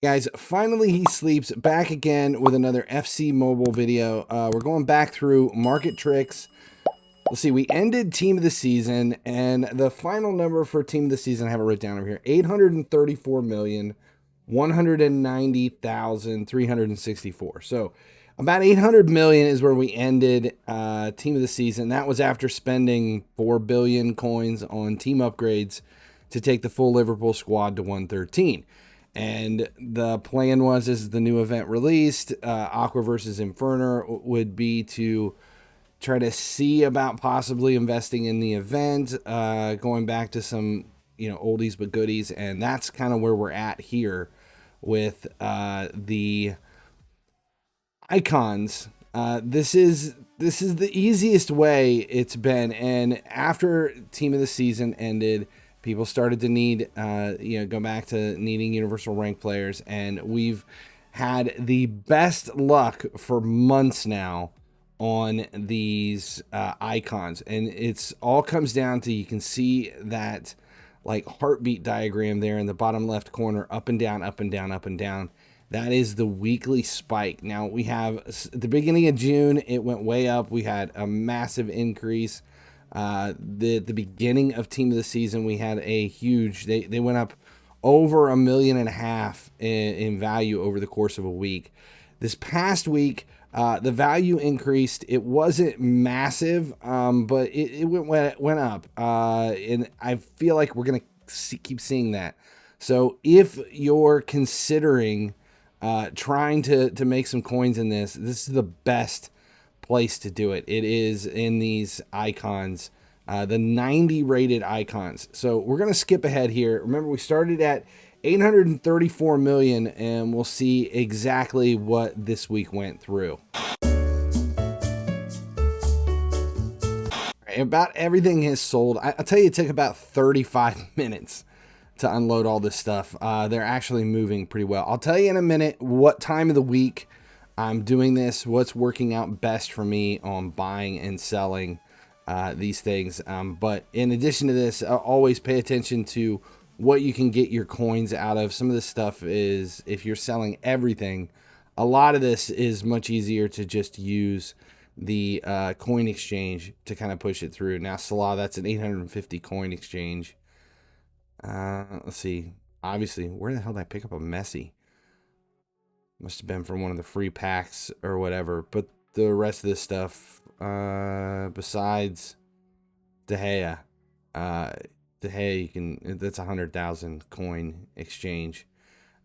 Guys, finally he sleeps back again with another FC Mobile video. We're going back through market tricks. Let's see, we ended team of the season, and the final number for team of the season, I have it written down over here, 834,190,364. So about 800 million is where we ended team of the season. That was after spending 4 billion coins on team upgrades to take the full Liverpool squad to 113. And the plan was, as the new event released, Aqua versus Inferno would be to try to see about possibly investing in the event, going back to some, oldies but goodies. And that's kind of where we're at here with the icons. This is the easiest way it's been. And after team of the season ended, people started to need, go back to needing universal rank players. And we've had the best luck for months now on these icons. And it's all comes down to, you can see that like heartbeat diagram there in the bottom left corner, up and down, up and down, up and down. That is the weekly spike. Now we have at the beginning of June, it went way up. We had a massive increase. The beginning of team of the season, we had a huge, they went up over $1.5 million in value over the course of a week. This past week, the value increased. It wasn't massive, but it went up. And I feel like we're going to keep seeing that. So if you're considering trying to make some coins in this is the best place to do it. It is in these icons, the 90 rated icons. So we're going to skip ahead here. Remember, we started at 834 million, and we'll see exactly what this week went through. About everything has sold. I'll tell you, it took about 35 minutes to unload all this stuff. They're actually moving pretty well. I'll tell you in a minute what time of the week I'm doing this, what's working out best for me on buying and selling these things. But in addition to this, always pay attention to what you can get your coins out of. Some of this stuff is, if you're selling everything, a lot of this is much easier to just use the coin exchange to kind of push it through. Now, Salah, that's an 850 coin exchange. Let's see. Obviously, where the hell did I pick up a Messi? Must have been from one of the free packs or whatever. But the rest of this stuff, besides De Gea, you can, that's 100,000 coin exchange.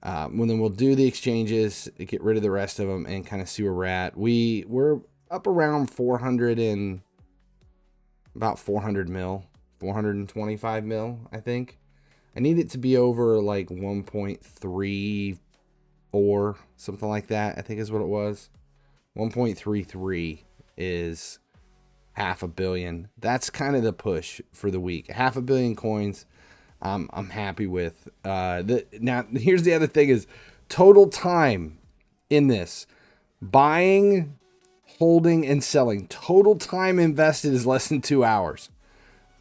Well, then we'll do the exchanges, get rid of the rest of them, and kind of see where we're at. We're up around 400 and about 400 mil, 425 mil, I think. I need it to be over like 1.34, something like that, I think is what it was. 1.33 is $500 million. That's kind of the push for the week. $500 million coins, I'm happy with. Now, here's the other thing is total time in this. Buying, holding, and selling. Total time invested is less than 2 hours.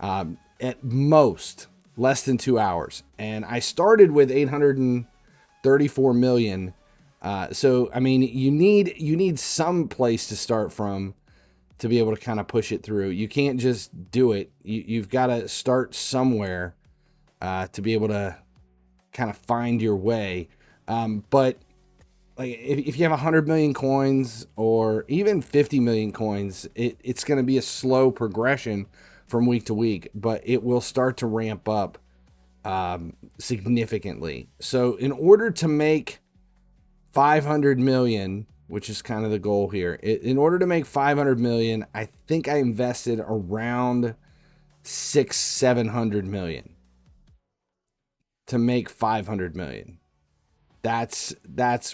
At most, less than 2 hours. And I started with 834 million. So, I mean, you need some place to start from to be able to kind of push it through. You can't just do it. You've got to start somewhere to be able to kind of find your way. But like if you have 100 million coins or even 50 million coins, it's going to be a slow progression from week to week, but it will start to ramp up significantly. So in order to make 500 million, which is kind of the goal here, in order to make 500 million, I think I invested around 600-700 million to make 500 million. That's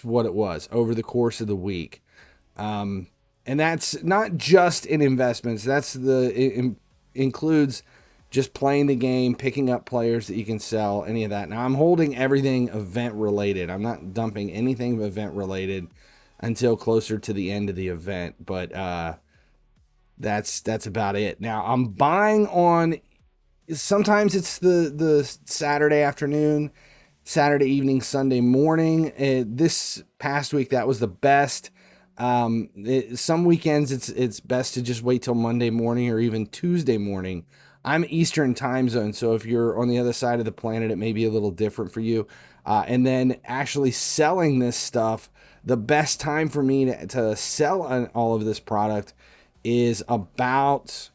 what it was over the course of the week. And that's not just in investments. It includes just playing the game, picking up players that you can sell, any of that. Now, I'm holding everything event related. I'm not dumping anything event related until closer to the end of the event. But that's about it. Now, I'm buying on, sometimes it's the Saturday afternoon. Saturday evening, Sunday morning. This past week, that was the best. Some weekends, it's best to just wait till Monday morning or even Tuesday morning. I'm Eastern time zone, so if you're on the other side of the planet, it may be a little different for you. And then actually selling this stuff, the best time for me to sell all of this product is about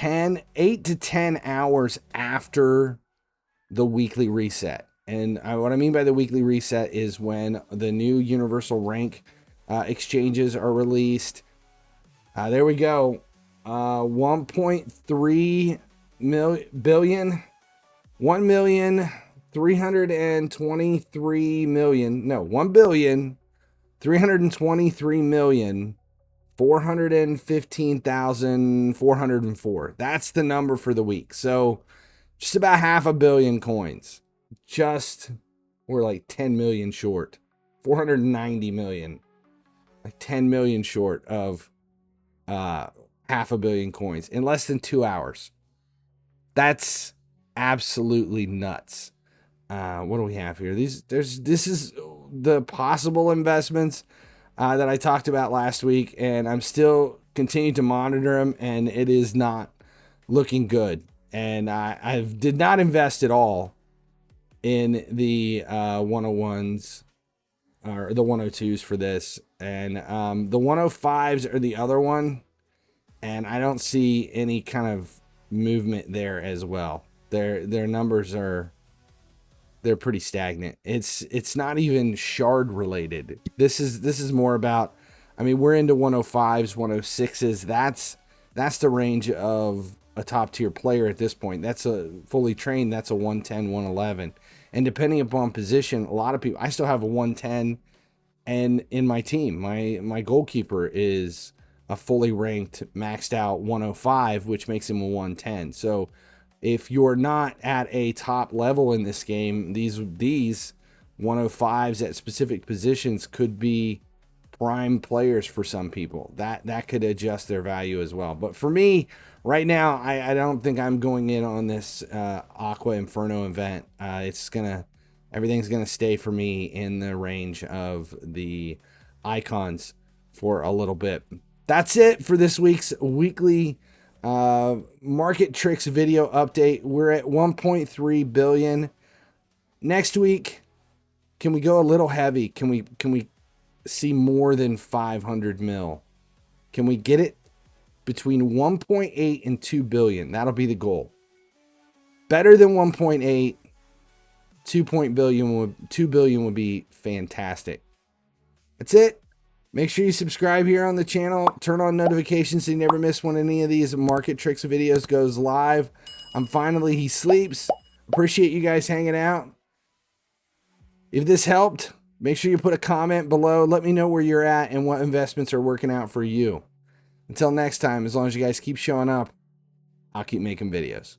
8 to 10 hours after the weekly reset. And what I mean by the weekly reset is when the new universal rank exchanges are released. There we go. 1.3 billion, 1,323,000,000. No, 1,323,415,404. That's the number for the week. So just about 500 million coins. We're like 10 million short. 490 million. Like 10 million short of 500 million coins in less than 2 hours. That's absolutely nuts. What do we have here? This is the possible investments that I talked about last week, and I'm still continuing to monitor them, and it is not looking good. And I did not invest at all in the 101s or the 102s for this, and the 105s are the other one, and I don't see any kind of movement there as well. Their numbers they're pretty stagnant. It's not even shard related. This is more about, I mean, we're into 105s, 106s. That's the range of a top tier player at this point. That's a fully trained. That's a 110, 111. And depending upon position, a lot of people, I still have a 110 and in my team, my goalkeeper is a fully ranked, maxed out 105, which makes him a 110. So if you're not at a top level in this game, these 105s at specific positions could be prime players for some people. That could adjust their value as well. But for me, right now, I don't think I'm going in on this Aqua Inferno event. Everything's gonna stay for me in the range of the icons for a little bit. That's it for this week's weekly market tricks video update. We're at 1.3 billion. Next week, can we go a little heavy? Can we see more than 500 mil? Can we get it between 1.8 and 2 billion? That'll be the goal. Better than 1.8. 2 billion would be fantastic. That's it. Make sure you subscribe here on the channel. Turn on notifications so you never miss when any of these market tricks videos goes live. I'm FinallyHeSleeps. Appreciate you guys hanging out. If this helped, make sure you put a comment below. Let me know where you're at and what investments are working out for you. Until next time, as long as you guys keep showing up, I'll keep making videos.